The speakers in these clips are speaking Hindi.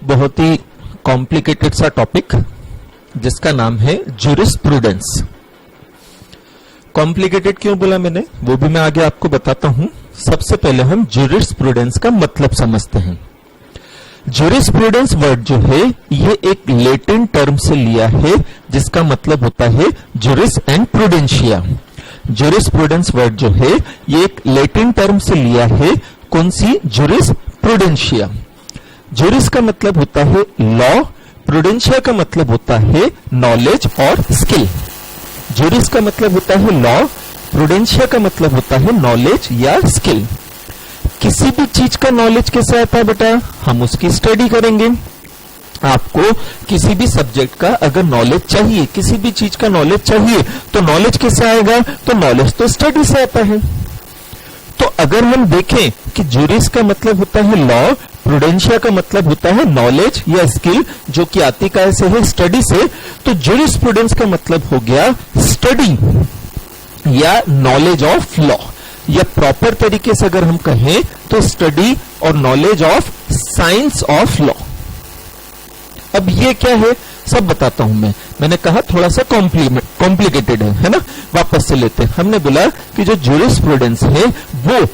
बहुत ही कॉम्प्लिकेटेड सा टॉपिक जिसका नाम है ज्यूरिस्प्रूडेंस। कॉम्प्लिकेटेड क्यों बोला मैंने, वो भी मैं आगे आपको बताता हूं। सबसे पहले हम ज्यूरिस्प्रूडेंस का मतलब समझते हैं। ज्यूरिस्प्रूडेंस वर्ड जो है ये एक लैटिन टर्म से लिया है जिसका मतलब होता है ज्यूरिस एंड प्रूडेंशिया। ज्यूरिस्प्रूडेंस वर्ड जो है ये एक लैटिन टर्म से लिया है, कौन सी, ज्यूरिस प्रूडेंशिया। ज्यूरिस का मतलब होता है लॉ, प्रूडेंशिया का मतलब होता है नॉलेज और स्किल। ज्यूरिस का मतलब होता है लॉ, प्रूडेंशिया का मतलब होता है नॉलेज या स्किल। किसी भी चीज का नॉलेज कैसे आता है बेटा, हम उसकी स्टडी करेंगे। आपको किसी भी सब्जेक्ट का अगर नॉलेज चाहिए, किसी भी चीज का नॉलेज चाहिए, तो नॉलेज कैसे आएगा, तो नॉलेज तो स्टडी से आता है। तो अगर हम देखें कि ज्यूरिस का मतलब होता है लॉ, प्रूडेंशिया का मतलब होता है नॉलेज या स्किल, जो कि आती काय से है, स्टडी से, तो ज्यूरिस्प्रूडेंस का मतलब हो गया स्टडी या नॉलेज ऑफ लॉ, या प्रॉपर तरीके से अगर हम कहें तो स्टडी और knowledge of science of law. अब ये क्या है सब बताता हूं मैंने कहा थोड़ा सा कॉम्प्लिकेटेड है ना। वापस से लेते हैं। हमने बोला कि जो ज्यूरिस्प्रूडेंस है वो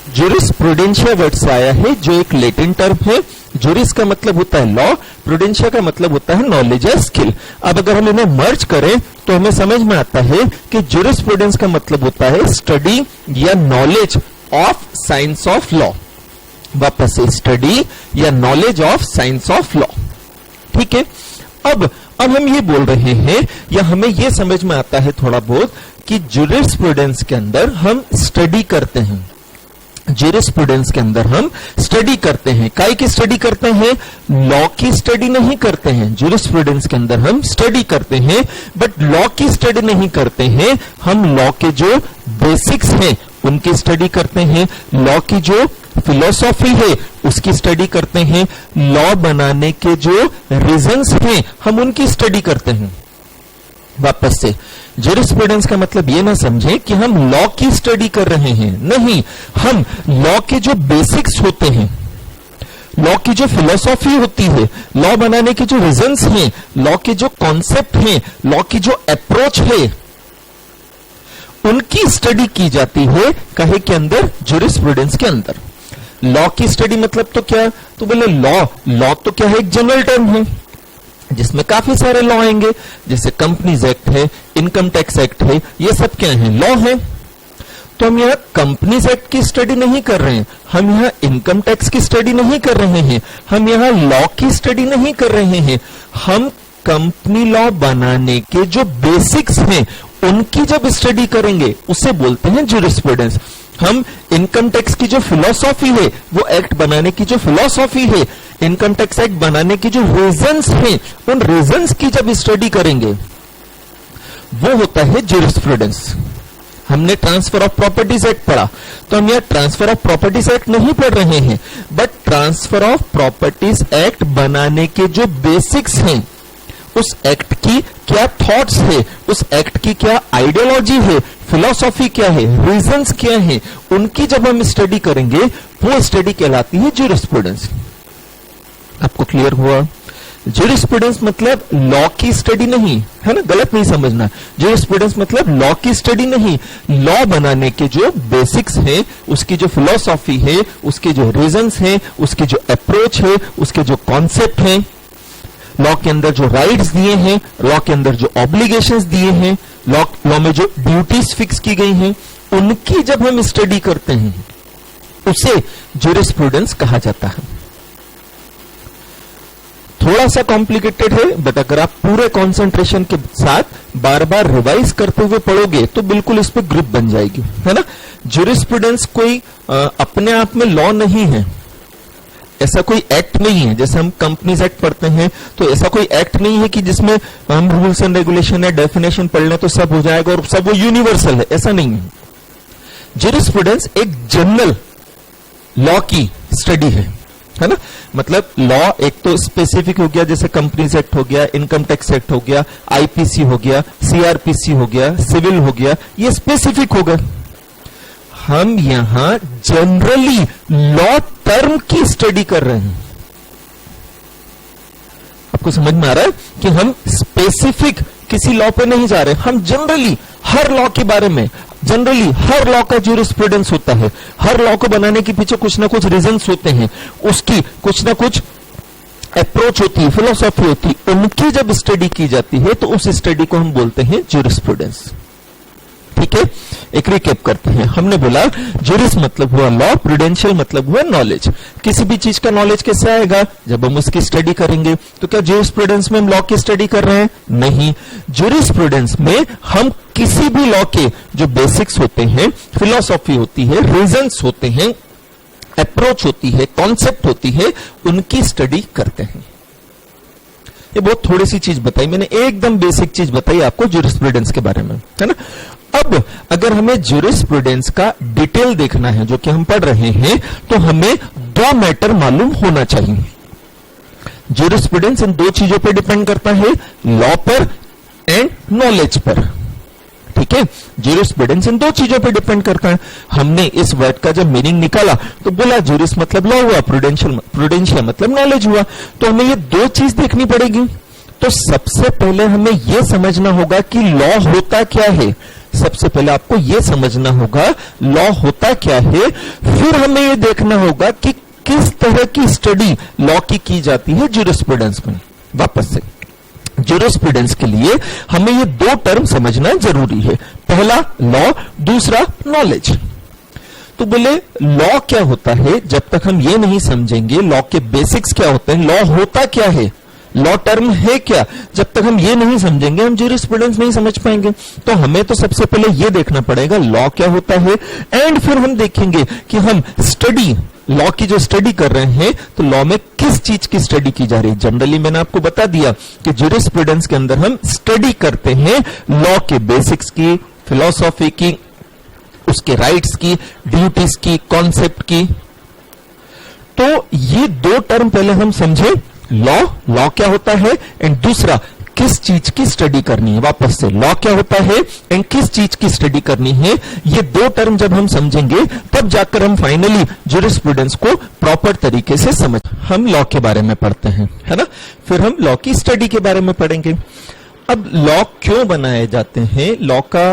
ज्यूरिस्प्रूडेंशिया वर्ड से आया है, जो एक लैटिन टर्म है। ज्यूरिस का मतलब होता है लॉ, प्रूडेंशिया का मतलब होता है नॉलेज या स्किल। अब अगर हम इन्हें मर्ज करें तो हमें समझ में आता है कि ज्यूरिस्प्रूडेंस का मतलब होता है स्टडी या knowledge of science of law. वापस से, स्टडी या knowledge of science of law. ठीक है। अब हम ये बोल रहे हैं या हमें ये समझ में आता है थोड़ा बहुत कि ज्यूरिस्प्रूडेंस के अंदर हम स्टडी करते हैं। ज्यूरिस्प्रूडेंस के अंदर हम स्टडी करते हैं। काय की स्टडी करते हैं, लॉ की स्टडी नहीं करते हैं। ज्यूरिस्प्रूडेंस के अंदर हम स्टडी करते हैं बट लॉ की स्टडी नहीं करते हैं। हम लॉ के जो बेसिक्स हैं उनकी स्टडी करते हैं, लॉ की जो फिलॉसॉफी है उसकी स्टडी करते हैं, लॉ बनाने के जो रीजंस हैं हम उनकी स्टडी करते हैं। वापस से, ज्यूरिस्प्रूडेंस का मतलब ये ना समझें कि हम लॉ की स्टडी कर रहे हैं, नहीं, हम लॉ के जो बेसिक्स होते हैं, लॉ की जो फिलॉसॉफी होती है, लॉ बनाने के जो रीजंस हैं, लॉ के जो कॉन्सेप्ट हैं, लॉ की जो अप्रोच है, उनकी स्टडी की जाती है कहे के अंदर, ज्यूरिस्प्रूडेंस के अंदर। लॉ की स्टडी मतलब तो क्या, तो बोले लॉ तो क्या है, एक जनरल टर्म है जिसमें काफी सारे लॉ आएंगे, जैसे कंपनीज एक्ट है, इनकम टैक्स एक्ट है, ये सब क्या है, लॉ है। तो हम यहाँ कंपनीज एक्ट की स्टडी नहीं कर रहे हैं, हम यहाँ इनकम टैक्स की स्टडी नहीं कर रहे हैं, हम यहाँ लॉ की स्टडी नहीं कर रहे हैं। हम कंपनी लॉ बनाने के जो बेसिक्स हैं उनकी जब स्टडी करेंगे उसे बोलते हैं ज्यूरिस्प्रूडेंस। हम इनकम टैक्स की जो फिलॉसॉफी है, वो एक्ट बनाने की जो फिलॉसॉफी है, इनकम टैक्स एक्ट बनाने की जो रीजंस हैं, उन रीजंस की जब स्टडी करेंगे वो होता है ज्यूरिस्प्रूडेंस। हमने ट्रांसफर ऑफ प्रॉपर्टीज एक्ट पढ़ा, तो हम यहाँ ट्रांसफर ऑफ प्रॉपर्टीज एक्ट नहीं पढ़ रहे हैं, but transfer of properties act बनाने के जो बेसिक्स हैं, उस एक्ट की क्या थॉट्स है, उस एक्ट की क्या आइडियोलॉजी है, फिलॉसॉफी क्या है, रीजंस क्या है, उनकी जब हम स्टडी करेंगे वो स्टडी कहलाती है ज्यूरिस्प्रूडेंस। आपको क्लियर हुआ? ज्यूरिस्प्रूडेंस मतलब लॉ की स्टडी नहीं है ना, गलत नहीं समझना। ज्यूरिस्प्रूडेंस मतलब लॉ की स्टडी नहीं, लॉ बनाने के जो बेसिक्स हैं, उसकी जो फिलॉसॉफी है, उसके जो रीजंस हैं, उसकी जो अप्रोच है, उसके जो कॉन्सेप्ट हैं, लॉ के अंदर जो राइट्स दिए हैं, लॉ के अंदर जो ऑब्लिगेशंस दिए हैं, लॉ में जो ड्यूटीज फिक्स की गई हैं, उनकी जब हम स्टडी करते हैं उसे ज्यूरिस्प्रूडेंस कहा जाता है। थोड़ा सा कॉम्प्लिकेटेड है बट अगर आप पूरे कंसंट्रेशन के साथ बार बार रिवाइज करते हुए पढ़ोगे तो बिल्कुल इस पे ग्रिप बन जाएगी, है ना। ज्यूरिस्प्रूडेंस कोई अपने आप में लॉ नहीं है, ऐसा कोई एक्ट नहीं है। जैसे हम कंपनीज एक्ट पढ़ते हैं तो ऐसा कोई एक्ट नहीं है कि जिसमें हम रूल्स एंड रेगुलेशन है, डेफिनेशन पढ़ लें तो सब हो जाएगा और सब वो यूनिवर्सल है, ऐसा नहीं है। ज्यूरिस्प्रूडेंस एक जनरल लॉ की स्टडी है ना। मतलब लॉ एक तो स्पेसिफिक हो गया, जैसे कंपनीज एक्ट हो गया, इनकम टैक्स एक्ट हो गया, आईपीसी हो गया, सीआरपीसी हो गया, सिविल हो गया, ये स्पेसिफिक हो गए। हम यहां जनरली लॉ टर्म की स्टडी कर रहे हैं। आपको समझ में आ रहा है कि हम स्पेसिफिक किसी लॉ पे नहीं जा रहे, हम जनरली हर लॉ के बारे में, जनरली हर लॉ का ज्यूरिस्प्रूडेंस होता है, हर लॉ को बनाने के पीछे कुछ ना कुछ रीजंस होते हैं, उसकी कुछ ना कुछ अप्रोच होती है, फिलोसॉफी होती है, उनकी जब स्टडी की जाती है तो उस स्टडी को हम बोलते हैं ज्यूरिस्प्रूडेंस। ठीक है, एक रिकैप करते हैं। हमने बोला ज्यूरिस मतलब हुआ लॉ, प्रूडेंशियल मतलब हुआ नॉलेज। किसी भी चीज का नॉलेज कैसे आएगा? जब हम उसकी स्टडी करेंगे। तो क्या ज्यूरिस्प्रूडेंस में हम लॉ की स्टडी कर रहे हैं? नहीं, ज्यूरिस्प्रूडेंस में हम किसी भी लॉ के जो बेसिक्स होते हैं, फिलोसॉफी होती है, रीजंस होते हैं, अप्रोच होती है, कॉन्सेप्ट होती है, उनकी स्टडी करते हैं। ये बहुत थोड़ी सी चीज बताई मैंने, एकदम बेसिक चीज बताई आपको ज्यूरिस्प्रूडेंस के बारे में, है ना। अब अगर हमें ज्यूरिस्प्रूडेंस का डिटेल देखना है, जो कि हम पढ़ रहे हैं, तो हमें दो मैटर मालूम होना चाहिए। ज्यूरिस्प्रूडेंस इन दो चीजों पर डिपेंड करता है, लॉ पर एंड नॉलेज पर। ठीक है, ज्यूरिस्प्रूडेंस इन दो चीजों पर डिपेंड करता है। हमने इस वर्ड का जब मीनिंग निकाला तो बोला ज्यूरिस मतलब लॉ हुआ, प्रूडेंशियल मतलब नॉलेज हुआ। तो हमें ये दो चीज देखनी पड़ेगी। तो सबसे पहले हमें यह समझना होगा कि लॉ होता क्या है। सबसे पहले आपको यह समझना होगा लॉ होता क्या है, फिर हमें यह देखना होगा कि किस तरह की स्टडी लॉ की जाती है ज्यूरिस्प्रूडेंस में। वापस से ज्यूरिस्प्रूडेंस के लिए हमें ये दो टर्म समझना जरूरी है, पहला लॉ, दूसरा नॉलेज। तो बोले लॉ क्या होता है, जब तक हम ये नहीं समझेंगे लॉ के बेसिक्स क्या होते हैं, लॉ होता क्या है, लॉ टर्म है क्या, जब तक हम ये नहीं समझेंगे हम ज्यूरिस्प्रूडेंस नहीं समझ पाएंगे। तो हमें तो सबसे पहले ये देखना पड़ेगा लॉ क्या होता है, एंड फिर हम देखेंगे कि हम स्टडी, लॉ की जो स्टडी कर रहे हैं, तो लॉ में किस चीज की स्टडी की जा रही है। जनरली मैंने आपको बता दिया कि ज्यूरिस्प्रूडेंस के अंदर हम स्टडी करते हैं लॉ के बेसिक्स की, फिलॉसफी की, उसके राइट्स की, ड्यूटीज की, कॉन्सेप्ट की। तो ये दो टर्म पहले हम समझे, लॉ क्या होता है एंड दूसरा किस चीज की स्टडी करनी है। वापस से लॉ क्या होता है एंड किस चीज की स्टडी करनी है, ये दो टर्म जब हम समझेंगे तब जाकर हम फाइनली ज्यूरिस्प्रूडेंस को प्रॉपर तरीके से समझ। हम लॉ के बारे में पढ़ते हैं, है ना, फिर हम लॉ की स्टडी के बारे में पढ़ेंगे। अब लॉ क्यों बनाए जाते हैं, लॉ का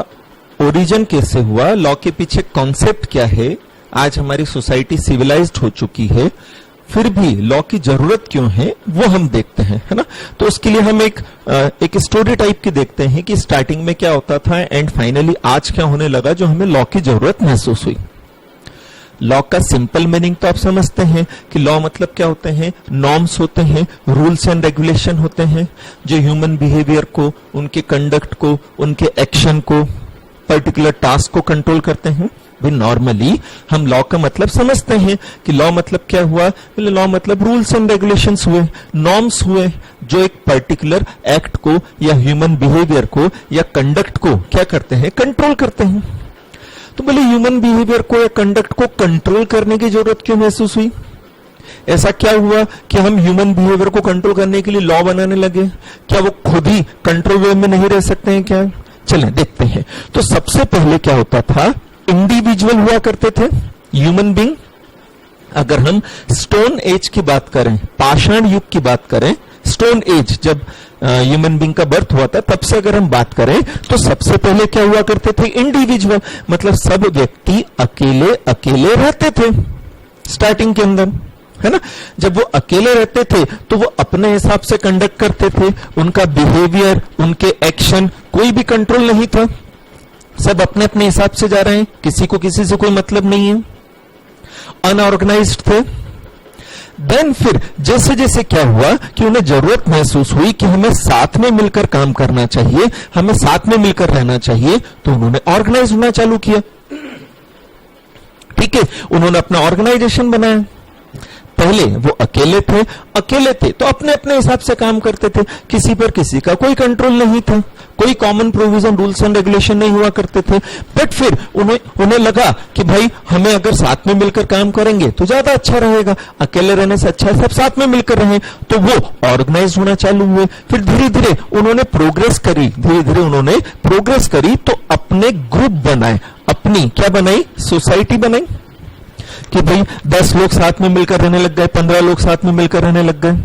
ओरिजिन कैसे हुआ, लॉ के पीछे कॉन्सेप्ट क्या है, आज हमारी सोसाइटी सिविलाइज्ड हो चुकी है, फिर भी लॉ की जरूरत क्यों है, वो हम देखते हैं, है ना। तो उसके लिए हम एक स्टोरी टाइप की देखते हैं कि स्टार्टिंग में क्या होता था एंड फाइनली आज क्या होने लगा जो हमें लॉ की जरूरत महसूस हुई। लॉ का सिंपल मीनिंग तो आप समझते हैं कि लॉ मतलब क्या होते हैं, नॉर्म्स होते हैं, रूल्स एंड रेगुलेशन होते हैं, जो ह्यूमन बिहेवियर को, उनके कंडक्ट को, उनके एक्शन को, पर्टिकुलर टास्क को कंट्रोल करते हैं। नॉर्मली हम लॉ का मतलब समझते हैं कि लॉ मतलब क्या हुआ, लॉ मतलब रूल्स एंड रेगुलेशंस हुए, नॉर्म्स हुए, जो एक पर्टिकुलर एक्ट को या ह्यूमन बिहेवियर को या कंडक्ट को क्या करते हैं, कंट्रोल करते हैं। तो बोले ह्यूमन बिहेवियर को या कंडक्ट को कंट्रोल करने की जरूरत क्यों महसूस हुई, ऐसा क्या हुआ कि हम ह्यूमन बिहेवियर को कंट्रोल करने के लिए लॉ बनाने लगे, क्या वो खुद ही कंट्रोल वे में नहीं रह सकते हैं क्या? चलें देखते हैं। तो सबसे पहले क्या होता था, इंडिविजुअल हुआ करते थे, ह्यूमन बीइंग। अगर हम स्टोन एज की बात करें, पाषाण युग की बात करें, स्टोन एज जब ह्यूमन बीइंग का बर्थ हुआ था तब से अगर हम बात करें तो सबसे पहले क्या हुआ करते थे, इंडिविजुअल, मतलब सब व्यक्ति अकेले अकेले रहते थे स्टार्टिंग के अंदर, है ना। जब वो अकेले रहते थे तो वो अपने हिसाब से कंडक्ट करते थे, उनका बिहेवियर, उनके एक्शन कोई भी कंट्रोल नहीं था, सब अपने अपने हिसाब से जा रहे हैं, किसी को किसी से कोई मतलब नहीं है, अनऑर्गेनाइज्ड थे। देन फिर जैसे जैसे क्या हुआ कि उन्हें जरूरत महसूस हुई कि हमें साथ में मिलकर काम करना चाहिए, हमें साथ में मिलकर रहना चाहिए, तो उन्होंने ऑर्गेनाइज होना चालू किया। ठीक है, उन्होंने अपना ऑर्गेनाइजेशन बनाया। पहले वो अकेले थे तो अपने अपने हिसाब से काम करते थे, किसी पर किसी का कोई कंट्रोल नहीं था, कोई common provision, rules and regulation नहीं हुआ करते थे। बट फिर उन्हें लगा कि भाई हमें अगर साथ में मिलकर काम करेंगे तो ज्यादा अच्छा रहेगा, अकेले रहने से अच्छा है सब साथ में मिलकर रहें, तो वो ऑर्गेनाइज होना चालू हुए। फिर धीरे धीरे उन्होंने प्रोग्रेस करी, तो अपने ग्रुप बनाए, अपनी क्या बनाई, सोसाइटी बनाई, कि भाई 10 लोग साथ में मिलकर रहने लग गए, 15 लोग साथ में मिलकर रहने लग गए।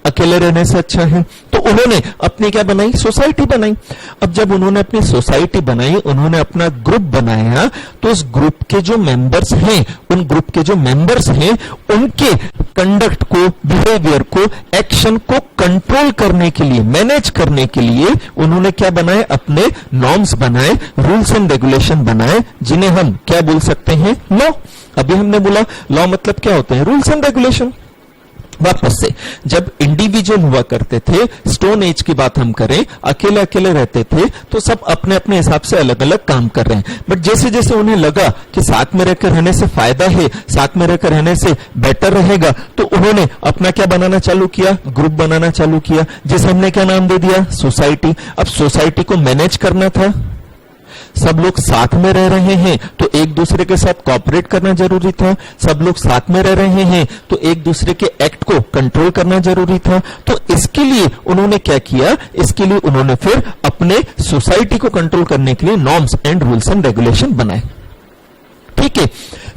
अकेले रहने से अच्छा है। तो उन्होंने अपनी क्या बनाई, सोसाइटी बनाई। अब जब उन्होंने अपनी सोसाइटी बनाई, उन्होंने अपना ग्रुप बनाया, तो उस ग्रुप के जो मेंबर्स हैं, उन ग्रुप के जो मेंबर्स हैं, उनके कंडक्ट को, बिहेवियर को, एक्शन को कंट्रोल करने के लिए, मैनेज करने के लिए उन्होंने क्या बनाए, अपने नॉर्म्स बनाए, रूल्स एंड रेगुलेशन बनाए, जिन्हें हम क्या बोल सकते हैं, लॉ। अभी हमने बोला लॉ मतलब क्या होते हैं, रूल्स एंड रेगुलेशन। वापस से, जब इंडिविजुअल हुआ करते थे, स्टोन एज की बात हम करें, अकेले अकेले रहते थे, तो सब अपने अपने हिसाब से अलग अलग काम कर रहे हैं। बट जैसे जैसे उन्हें लगा कि साथ में रहकर रहने से फायदा है, साथ में रहकर रहने से बेटर रहेगा, तो उन्होंने अपना क्या बनाना चालू किया, ग्रुप बनाना चालू किया, जिसे हमने क्या नाम दे दिया, सोसाइटी। अब सोसाइटी को मैनेज करना था, सब लोग साथ में रह रहे हैं तो एक दूसरे के साथ कोऑपरेट करना जरूरी था, सब लोग साथ में रह रहे हैं तो एक दूसरे के एक्ट को कंट्रोल करना जरूरी था। तो इसके लिए उन्होंने क्या किया, इसके लिए उन्होंने फिर अपने सोसाइटी को कंट्रोल करने के लिए norms and rules and regulation बनाए। ठीक है,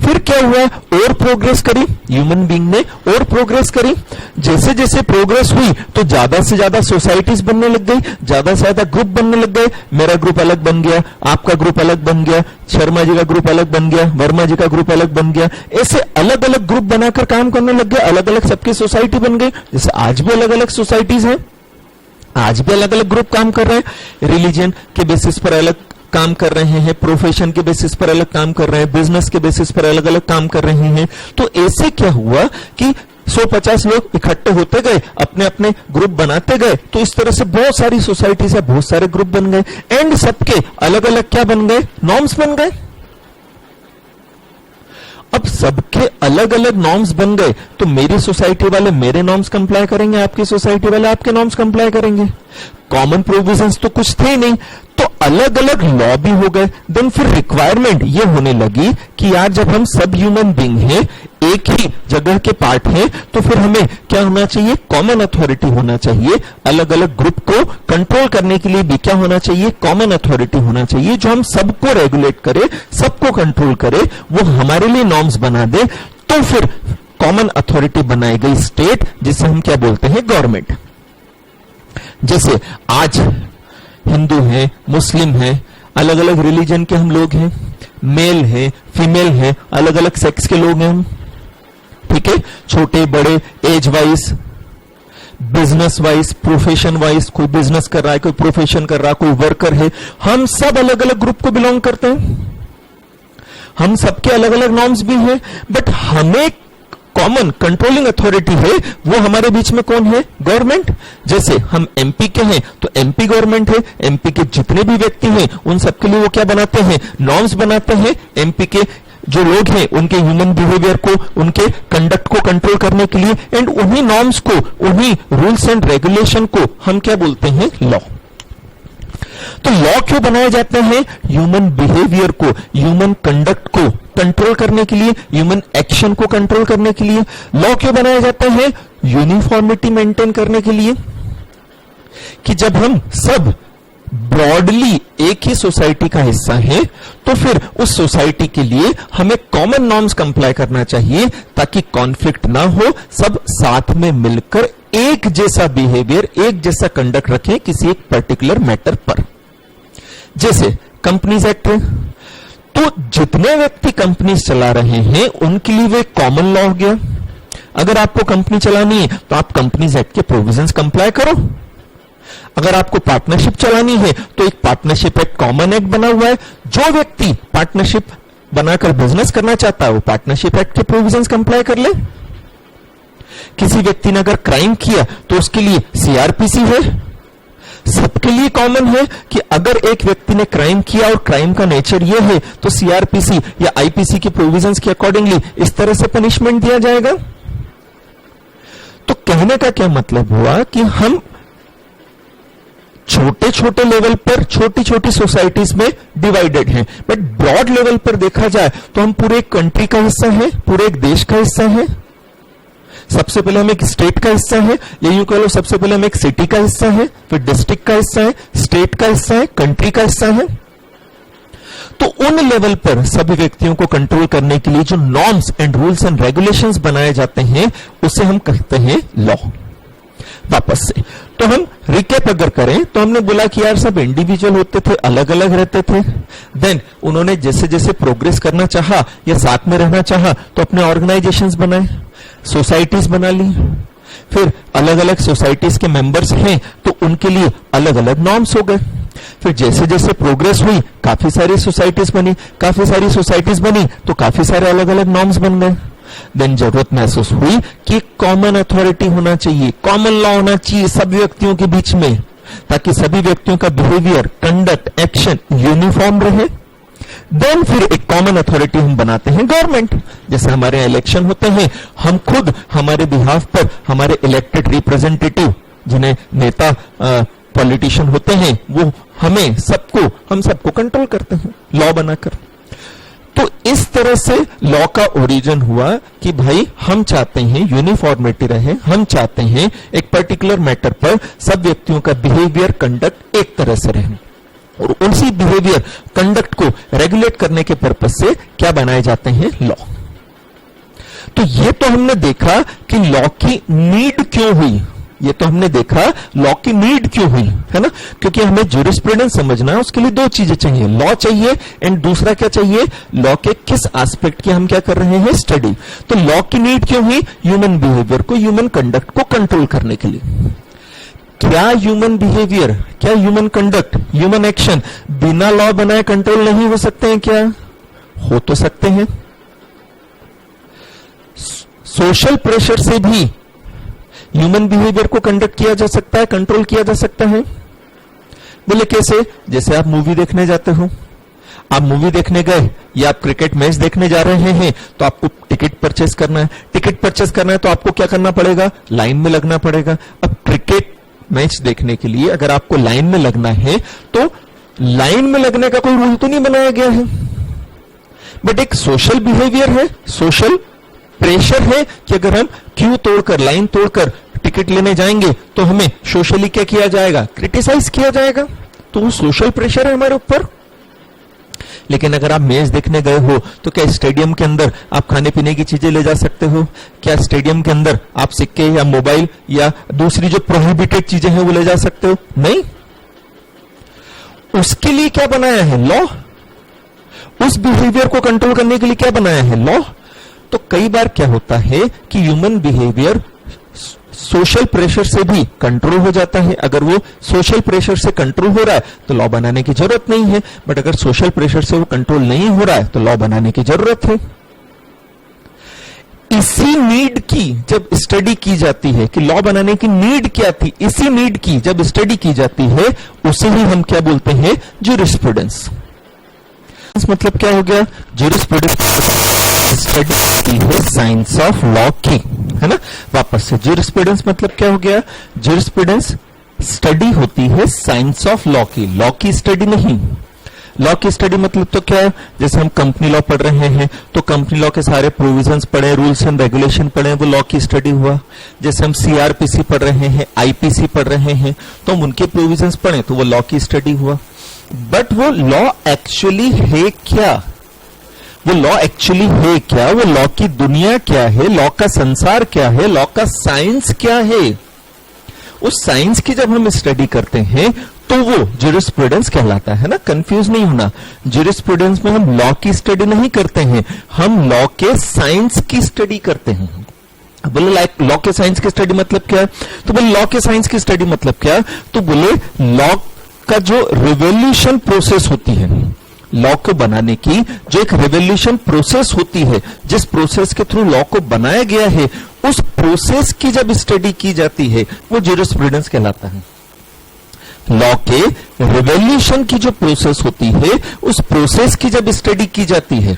फिर क्या हुआ, और प्रोग्रेस करी, ह्यूमन बीइंग ने और प्रोग्रेस करी। जैसे जैसे प्रोग्रेस हुई तो ज्यादा से ज्यादा सोसाइटीज बनने लग गई, ज्यादा से ज्यादा ग्रुप बनने लग गए। मेरा ग्रुप अलग बन गया, आपका ग्रुप अलग बन गया, शर्मा जी का ग्रुप अलग बन गया, वर्मा जी का ग्रुप अलग बन गया। ऐसे अलग अलग ग्रुप बनाकर काम करने लग गए, अलग अलग सबकी सोसाइटी बन गई। जैसे आज भी अलग अलग सोसाइटीज हैं, आज भी अलग अलग ग्रुप काम कर रहे हैं, रिलीजन के बेसिस पर अलग काम कर रहे हैं, प्रोफेशन के बेसिस पर अलग काम कर रहे हैं, बिजनेस के बेसिस पर अलग अलग काम कर रहे हैं। तो ऐसे क्या हुआ कि 150 लोग इकट्ठे होते गए, अपने अपने ग्रुप बनाते गए, तो इस तरह से बहुत सारी सोसाइटी से बहुत सारे ग्रुप बन गए, एंड सबके अलग अलग क्या बन गए, नॉर्म्स बन गए। अब सबके अलग अलग नॉर्म्स बन गए तो मेरी सोसाइटी वाले मेरे नॉर्म्स कंप्लाई करेंगे, आपकी सोसाइटी वाले आपके नॉर्म्स कंप्लाई करेंगे। कॉमन प्रोविजंस तो कुछ थे नहीं, तो अलग अलग लॉ भी हो गए। देन फिर रिक्वायरमेंट ये होने लगी कि यार जब हम सब ह्यूमन बीइंग हैं, एक ही जगह के पार्ट हैं, तो फिर हमें क्या होना चाहिए, कॉमन अथॉरिटी होना चाहिए। अलग अलग ग्रुप को कंट्रोल करने के लिए भी क्या होना चाहिए, कॉमन अथॉरिटी होना चाहिए, जो हम सबको रेगुलेट करे, सबको कंट्रोल करे, वो हमारे लिए नॉर्म्स बना दे। तो फिर कॉमन अथॉरिटी बनाई गई स्टेट, जिसे हम क्या बोलते हैं, गवर्नमेंट। जैसे आज हिंदू हैं, मुस्लिम हैं, अलग अलग रिलीजन के हम लोग हैं, मेल हैं, फीमेल हैं, अलग अलग सेक्स के लोग हैं हम, ठीक है, छोटे बड़े, age wise, business wise, profession wise, कोई बिजनेस कर रहा है, कोई प्रोफेशन कर रहा है, कोई वर्कर है, हम सब अलग अलग ग्रुप को बिलोंग करते हैं, हम सबके अलग अलग नॉर्म्स भी हैं, बट हमें कॉमन कंट्रोलिंग अथॉरिटी है, वो हमारे बीच में कौन है, गवर्नमेंट। जैसे हम एमपी के हैं तो एमपी गवर्नमेंट है, एमपी के जितने भी व्यक्ति हैं उन सबके लिए वो क्या बनाते हैं, नॉर्म्स बनाते हैं। एमपी के जो लोग हैं उनके ह्यूमन बिहेवियर को, उनके कंडक्ट को कंट्रोल करने के लिए, एंड उन्हीं नॉर्म्स को, उन्हीं रूल्स एंड रेगुलेशन को हम क्या बोलते हैं, लॉ। तो लॉ क्यों बनाए जाते हैं, ह्यूमन बिहेवियर को, ह्यूमन कंडक्ट को कंट्रोल करने के लिए, ह्यूमन एक्शन को कंट्रोल करने के लिए। लॉ क्यों बनाए जाते हैं, यूनिफॉर्मिटी मेंटेन करने के लिए, कि जब हम सब ब्रॉडली एक ही सोसाइटी का हिस्सा है तो फिर उस सोसाइटी के लिए हमें कॉमन नॉर्म्स कंप्लाई करना चाहिए, ताकि कॉन्फ्लिक्ट ना हो, सब साथ में मिलकर एक जैसा बिहेवियर, एक जैसा कंडक्ट रखें किसी एक पर्टिकुलर मैटर पर। जैसे कंपनीज एक्ट है, तो जितने व्यक्ति कंपनीज चला रहे हैं उनके लिए वो कॉमन लॉ हो गया। अगर आपको कंपनी चलानी है तो आप कंपनीज एक्ट के प्रोविजंस कंप्लाई करो। अगर आपको पार्टनरशिप चलानी है तो एक पार्टनरशिप एक्ट, कॉमन एक्ट बना हुआ है, जो व्यक्ति पार्टनरशिप बनाकर बिजनेस करना चाहता है वो पार्टनरशिप एक्ट के प्रोविजंस कंप्लाई कर ले। किसी व्यक्ति ने अगर क्राइम किया तो उसके लिए सीआरपीसी है। सबके लिए कॉमन है कि अगर एक व्यक्ति ने क्राइम किया और क्राइम का नेचर ये है तो सीआरपीसी या आईपीसी के प्रोविजंस के अकॉर्डिंगली इस तरह से पनिशमेंट दिया जाएगा। तो कहने का क्या मतलब हुआ कि हम छोटे छोटे लेवल पर, छोटी छोटी सोसाइटीज में डिवाइडेड हैं, बट ब्रॉड लेवल पर देखा जाए तो हम पूरे एक कंट्री का हिस्सा है, पूरे एक देश का हिस्सा है। सबसे पहले हम एक स्टेट का हिस्सा है, या यूं कह लो सबसे पहले हम एक सिटी का हिस्सा है, फिर डिस्ट्रिक्ट का हिस्सा है, स्टेट का हिस्सा है, कंट्री का हिस्सा है। तो उन लेवल पर सभी व्यक्तियों को कंट्रोल करने के लिए जो norms and rules and regulations बनाए जाते हैं उसे हम कहते हैं लॉ। वापस से। तो हम रिकैप अगर करें तो हमने बोला कि यार सब इंडिविजुअल होते थे, अलग अलग रहते थे। देन उन्होंने जैसे जैसे प्रोग्रेस करना चाहा या साथ में रहना चाहा तो अपने ऑर्गेनाइजेशंस बनाए, सोसाइटीज बना ली। फिर अलग अलग सोसाइटीज के मेंबर्स हैं तो उनके लिए अलग अलग नॉर्म्स हो गए। फिर जैसे जैसे प्रोग्रेस हुई काफी सारी सोसाइटीज बनी, काफी सारी सोसाइटीज बनी तो काफी सारे अलग अलग नॉर्म्स बन गए। देन जरूरत महसूस हुई कि कॉमन अथॉरिटी होना चाहिए, कॉमन लॉ होना चाहिए सब व्यक्तियों के बीच में, ताकि सभी व्यक्तियों का बिहेवियर, कंडक्ट, एक्शन यूनिफॉर्म रहे। देन फिर एक कॉमन अथॉरिटी हम बनाते हैं गवर्नमेंट। जैसे हमारे इलेक्शन होते हैं, हम खुद हमारे बिहाफ पर हमारे इलेक्टेड रिप्रेजेंटेटिव जिन्हें नेता पॉलिटिशियन होते हैं वो हम सबको कंट्रोल करते हैं लॉ बनाकर। तो इस तरह से लॉ का ओरिजिन हुआ कि भाई हम चाहते हैं यूनिफॉर्मिटी रहे, हम चाहते हैं एक पर्टिकुलर मैटर पर सब व्यक्तियों का बिहेवियर, कंडक्ट एक तरह से रहे, और उसी बिहेवियर, कंडक्ट को रेगुलेट करने के पर्पज से क्या बनाए जाते हैं, लॉ। तो ये तो हमने देखा कि लॉ की नीड क्यों हुई, ये तो हमने देखा लॉ की नीड क्यों हुई, है ना, क्योंकि हमें ज्यूरिस्प्रूडेंस समझना है, उसके लिए दो चीजें चाहिए, लॉ चाहिए एंड दूसरा क्या चाहिए, लॉ के किस एस्पेक्ट की हम क्या कर रहे हैं, स्टडी। तो लॉ की नीड क्यों हुई, ह्यूमन बिहेवियर को, ह्यूमन कंडक्ट को कंट्रोल करने के लिए। क्या ह्यूमन बिहेवियर, क्या ह्यूमन कंडक्ट, ह्यूमन एक्शन बिना लॉ बनाए कंट्रोल नहीं हो सकते हैं क्या, हो तो सकते हैं। सोशल प्रेशर से भी ह्यूमन बिहेवियर को कंडक्ट किया जा सकता है, कंट्रोल किया जा सकता है। बोले कैसे, जैसे आप मूवी देखने जाते हो, आप मूवी देखने गए या आप क्रिकेट मैच देखने जा रहे हैं तो आपको टिकट परचेस करना है, टिकट परचेस करना है तो आपको क्या करना पड़ेगा, लाइन में लगना पड़ेगा। अब क्रिकेट मैच देखने के लिए अगर आपको लाइन में लगना है तो लाइन में लगने का कोई रूल तो नहीं बनाया गया है, बट एक सोशल बिहेवियर है, सोशल प्रेशर है कि अगर हम क्यू तोड़कर, लाइन तोड़कर टिकट लेने जाएंगे तो हमें सोशली क्या किया जाएगा, क्रिटिसाइज किया जाएगा। तो वो सोशल प्रेशर है हमारे ऊपर। लेकिन अगर आप मैच देखने गए हो तो क्या स्टेडियम के अंदर आप खाने पीने की चीजें ले जा सकते हो, क्या स्टेडियम के अंदर आप सिक्के या मोबाइल या दूसरी जो प्रोहिबिटेड चीजें हैं वो ले जा सकते हो, नहीं। उसके लिए क्या बनाया है, लॉ। उस बिहेवियर को कंट्रोल करने के लिए क्या बनाया है, लॉ। तो कई बार क्या होता है कि ह्यूमन बिहेवियर सोशल प्रेशर से भी कंट्रोल हो जाता है। अगर वो सोशल प्रेशर से कंट्रोल हो रहा है तो लॉ बनाने की जरूरत नहीं है, बट अगर सोशल प्रेशर से वो कंट्रोल नहीं हो रहा है तो लॉ बनाने की जरूरत है। इसी नीड की जब स्टडी की जाती है कि लॉ बनाने की नीड क्या थी, इसी नीड की जब स्टडी की जाती है उसे ही हम क्या बोलते हैं, ज्यूरिस्प्रूडेंस। मतलब क्या हो गया, ज्यूरिस्प्रूडेंस स्टडी है साइंस ऑफ लॉ की, है ना। वापस से ज्यूरिस्प्रूडेंस मतलब क्या हो गया, ज्यूरिस्प्रूडेंस स्टडी होती है साइंस ऑफ लॉ की स्टडी नहीं। लॉ की स्टडी मतलब तो क्या है, जैसे हम कंपनी लॉ पढ़ रहे हैं तो कंपनी लॉ के सारे प्रोविजंस पढ़े, रूल्स एंड रेगुलेशन पढ़े, वो लॉ की स्टडी हुआ। जैसे हम सीआरपीसी पढ़ रहे हैं, आईपीसी पढ़ रहे हैं तो हम उनके प्रोविजंस पढ़े तो वो लॉ की स्टडी हुआ। बट वो लॉ एक्चुअली है क्या, वो लॉ एक्चुअली है क्या, वो लॉ की दुनिया क्या है, लॉ का संसार क्या है, लॉ का साइंस क्या है, उस साइंस की जब हम स्टडी करते हैं तो वो ज्यूरिस्प्रूडेंस कहलाता है ना। कंफ्यूज नहीं होना, ज्यूरिस्प्रूडेंस में हम लॉ की स्टडी नहीं करते हैं, हम लॉ के साइंस की स्टडी करते हैं। बोले लॉ के साइंस की स्टडी मतलब क्या है, तो बोले लॉ के साइंस की स्टडी मतलब क्या है, तो बोले लॉ का जो रिवोल्यूशन प्रोसेस होती है, लॉ को बनाने की जो एक रिवोल्यूशन प्रोसेस होती है, जिस प्रोसेस के थ्रू लॉ को बनाया गया है, उस प्रोसेस की जब स्टडी की जाती है वो ज्यूरिस्प्रूडेंस कहलाता है। लॉ के रिवोल्यूशन की जो प्रोसेस होती है, उस प्रोसेस की जब स्टडी की जाती है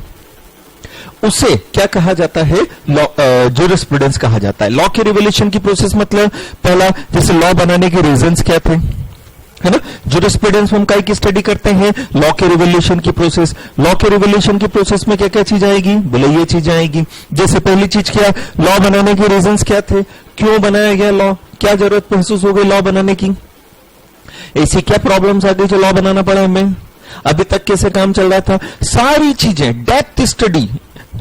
उसे क्या कहा जाता है, लॉ, ज्यूरिस्प्रूडेंस कहा जाता है। लॉ के रिवोल्यूशन की प्रोसेस मतलब पहला, जैसे लॉ बनाने के रीजंस क्या थे, है ना। ज्यूरिस्प्रूडेंस हम काय की स्टडी करते हैं, लॉ के रिवोल्यूशन की प्रोसेस। लॉ के रिवोल्यूशन की प्रोसेस में क्या क्या चीज आएगी, बोले ये चीज आएगी। जैसे पहली चीज क्या, लॉ बनाने के रीजंस क्या थे, क्यों बनाया गया लॉ, क्या जरूरत महसूस हो गई लॉ बनाने की, ऐसी क्या प्रॉब्लम्स आ गई जो लॉ बनाना पड़ा हमें, अभी तक कैसे काम चल रहा था, सारी चीजें डेप्थ स्टडी,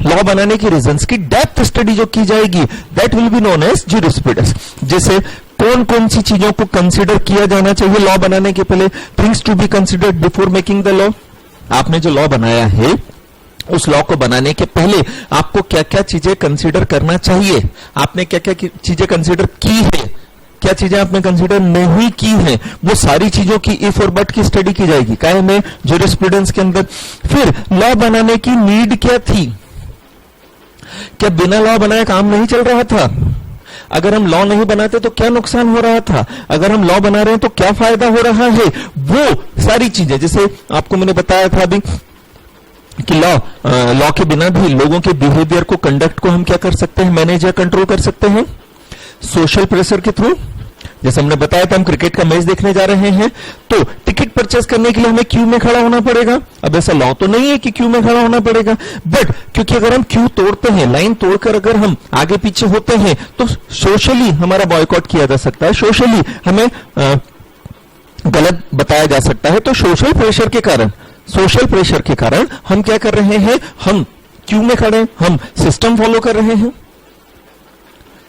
लॉ बनाने की रीजंस की डेप्थ स्टडी जो की जाएगी, that will be known as jurisprudence. जैसे कौन कौन सी चीजों को कंसिडर किया जाना चाहिए लॉ बनाने के पहले, things to be considered before making the law. आपने जो लॉ बनाया है उस लॉ को बनाने के पहले आपको क्या क्या चीजें कंसिडर करना चाहिए, आपने क्या क्या चीजें कंसिडर की है, क्या चीजें आपने कंसिडर नहीं की हैं, वो सारी चीजों की इफ और बट की स्टडी की जाएगी काहे में, ज्यूरिस्प्रूडेंस के अंदर। फिर लॉ बनाने की नीड क्या थी, क्या बिना लॉ बनाए काम नहीं चल रहा था, अगर हम लॉ नहीं बनाते तो क्या नुकसान हो रहा था, अगर हम लॉ बना रहे हैं तो क्या फायदा हो रहा है, वो सारी चीजें। जैसे आपको मैंने बताया था अभी कि लॉ के बिना भी लोगों के बिहेवियर को, कंडक्ट को हम क्या कर सकते हैं, मैनेज या कंट्रोल कर सकते हैं सोशल प्रेशर के थ्रू। जैसे हमने बताया था हम क्रिकेट का मैच देखने जा रहे हैं तो टिकट परचेस करने के लिए हमें क्यू में खड़ा होना पड़ेगा। अब ऐसा लॉ तो नहीं है कि क्यू में खड़ा होना पड़ेगा, बट क्योंकि अगर हम क्यू तोड़ते हैं, लाइन तोड़कर अगर हम आगे पीछे होते हैं तो सोशली हमारा बॉयकॉट किया जा सकता है, सोशली हमें गलत बताया जा सकता है। तो सोशल प्रेशर के कारण हम क्या कर रहे हैं, हम क्यू में खड़े, हम सिस्टम फॉलो कर रहे हैं।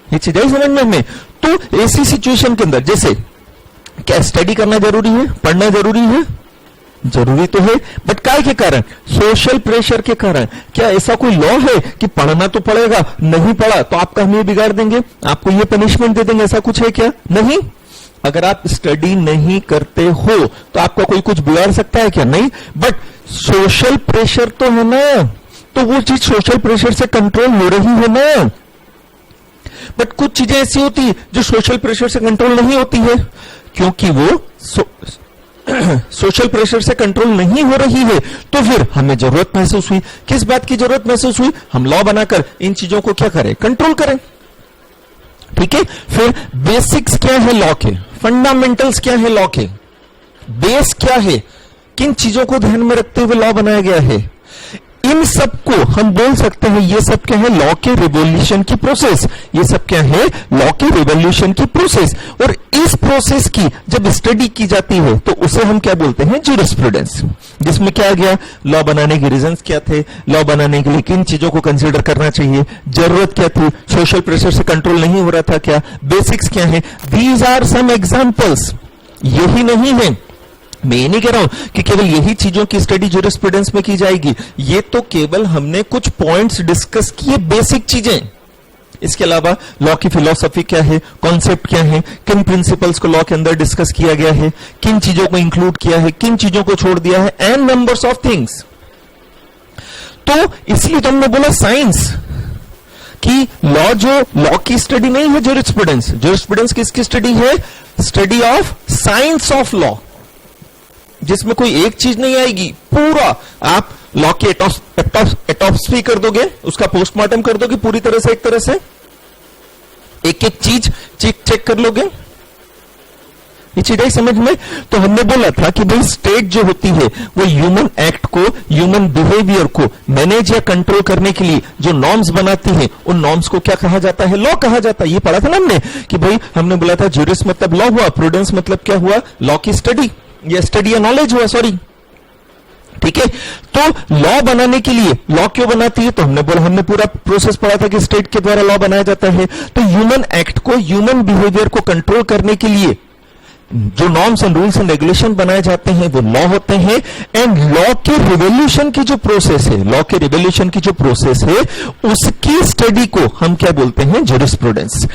ये चीजें समझ में हमें। तो ऐसी सिचुएशन के अंदर जैसे क्या स्टडी करना जरूरी है, पढ़ना जरूरी है, जरूरी तो है, बट काय के कारण, सोशल प्रेशर के कारण। क्या ऐसा कोई लॉ है कि पढ़ना तो पड़ेगा, नहीं पढ़ा तो आपका हम ये बिगाड़ देंगे, आपको ये पनिशमेंट दे देंगे, ऐसा कुछ है क्या? नहीं। अगर आप स्टडी नहीं करते हो तो आपका कोई कुछ बिगाड़ सकता है क्या? नहीं। बट सोशल प्रेशर तो है ना, तो वो चीज सोशल प्रेशर से कंट्रोल हो रही है ना। बट कुछ चीजें ऐसी होती है जो सोशल प्रेशर से कंट्रोल नहीं होती है, क्योंकि वो सोशल प्रेशर से कंट्रोल नहीं हो रही है। तो फिर हमें जरूरत महसूस हुई, किस बात की जरूरत महसूस हुई? हम लॉ बनाकर इन चीजों को क्या करें, कंट्रोल करें। ठीक है। फिर बेसिक्स क्या है लॉ के, फंडामेंटल्स क्या है लॉ के, बेस क्या है, किन चीजों को ध्यान में रखते हुए लॉ बनाया गया है, इन सबको हम बोल सकते हैं ये सब क्या है, लॉ के रिवॉल्यूशन की प्रोसेस। ये सब क्या है, लॉ के रिवॉल्यूशन की प्रोसेस। और इस प्रोसेस की जब स्टडी की जाती है तो उसे हम क्या बोलते हैं, ज्यूरिस्प्रूडेंस। जिसमें क्या आ गया, लॉ बनाने के रीजंस क्या थे, लॉ बनाने के लिए किन चीजों को कंसीडर करना चाहिए, जरूरत क्या थी, सोशल प्रेशर से कंट्रोल नहीं हो रहा था क्या, बेसिक्स क्या है। These are some examples. यही नहीं है, मैं ये नहीं कह रहा हूं कि केवल यही चीजों की स्टडी ज्यूरिस्प्रूडेंस में की जाएगी, ये तो केवल हमने कुछ पॉइंट्स डिस्कस किए, बेसिक चीजें। इसके अलावा लॉ की फिलॉसफी क्या है, कॉन्सेप्ट क्या है, किन प्रिंसिपल्स को लॉ के अंदर डिस्कस किया गया है, किन चीजों को इंक्लूड किया है, किन चीजों को छोड़ दिया है, एंड नंबर्स ऑफ थिंग्स। तो इसलिए तो हमने बोला साइंस कि लॉ की स्टडी नहीं है ज्यूरिस्प्रूडेंस। ज्यूरिस्प्रूडेंस किसकी स्टडी है, study of science of law, जिसमें कोई एक चीज नहीं आएगी, पूरा आप लॉ की एटॉप्सी कर दोगे, उसका पोस्टमार्टम कर दोगे पूरी तरह से, एक तरह से एक एक चीज चेक कर लोगे। ये चीज आई समझ में। तो हमने बोला था कि भाई स्टेट जो होती है वो ह्यूमन एक्ट को, ह्यूमन बिहेवियर को मैनेज या कंट्रोल करने के लिए जो नॉर्म्स बनाती है, उन नॉर्म्स को क्या कहा जाता है, लॉ कहा जाता है। ये पढ़ा था ना हमने कि भाई हमने बोला था ज्यूरिस मतलब लॉ हुआ, प्रूडेंस मतलब क्या हुआ, लॉ की स्टडी, ये स्टडी या नॉलेज हुआ, सॉरी। ठीक है। तो लॉ बनाने के लिए, लॉ क्यों बनाती है, तो हमने पूरा प्रोसेस पढ़ा था कि स्टेट के द्वारा लॉ बनाया जाता है। तो ह्यूमन एक्ट को, ह्यूमन बिहेवियर को कंट्रोल करने के लिए जो norms and rules and regulation बनाए जाते हैं वो लॉ होते हैं। एंड लॉ के रिवोल्यूशन की जो प्रोसेस है, लॉ के रिवोल्यूशन की जो प्रोसेस है, उसकी स्टडी को हम क्या बोलते हैं, ज्यूरिस्प्रूडेंस।